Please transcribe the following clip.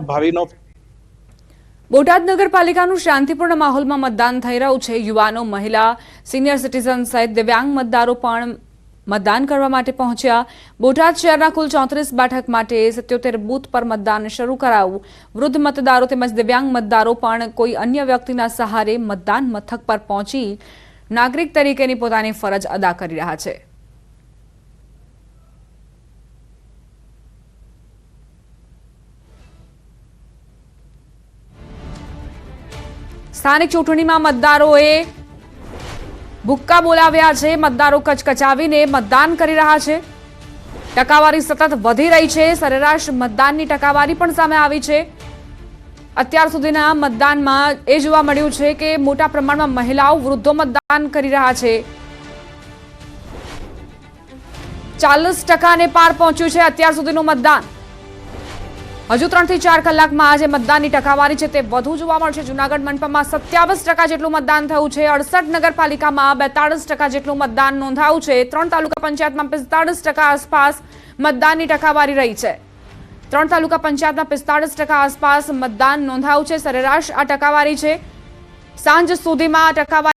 ભાવિનો બોટાદ નગરપાલિકાનું શાંતિપૂર્ણ માહોલમાં મતદાન થઈ રહ્યું છે। યુવાનો, મહિલા, સિનિયર સિટીઝન સહિત દિવ્યાંગ મતદારો પણ મતદાન કરવા માટે પહોંચ્યા। બોટાદ શહેરના કુલ 34 બેઠક માટે 77 બૂથ પર મતદાન શરૂ કરાયું। વૃદ્ધ મતદારો તેમજ દિવ્યાંગ મતદારો પણ કોઈ અન્ય વ્યક્તિના સહારે મતદાન મથક પર પહોંચી નાગરિક તરીકેની પોતાની ફરજ અદા કરી રહ્યા છે। સ્થાનિક ચૂંટણીમાં મતદારોએ ભુક્કા બોલાવ્યા છે। મતદારો કચકચાવીને મતદાન કરી રહ્યા છે। ટકાવારી સતત વધી રહી છે। સરેરાશ મતદાનની ટકાવારી પણ સામે આવી છે। અત્યાર સુધીના મતદાનમાં એ જોવા મળ્યું છે કે મોટા પ્રમાણમાં મહિલાઓ, વૃદ્ધો મતદાન કરી રહ્યા છે। 40% પાર પહોંચ્યું છે અત્યાર સુધીનું મતદાન। હજુ 3 થી 4 કલાકમાં આજે મતદાનની ટકાવારી છે તે વધુ જોવા મળશે। જૂનાગઢ મનપામાં 27% જેટલું મતદાન થયું છે। 68 નગરપાલિકામાં 42% જેટલું મતદાન નોંધાયું છે। 3 તાલુકા પંચાયતમાં 45% આસપાસ મતદાનની ટકાવારી રહી છે। 3 તાલુકા પંચાયતમાં 45% આસપાસ મતદાન નોંધાયું છે। સરેરાશ આ ટકાવારી છે। સાંજ સુધીમાં આ ટકાવારી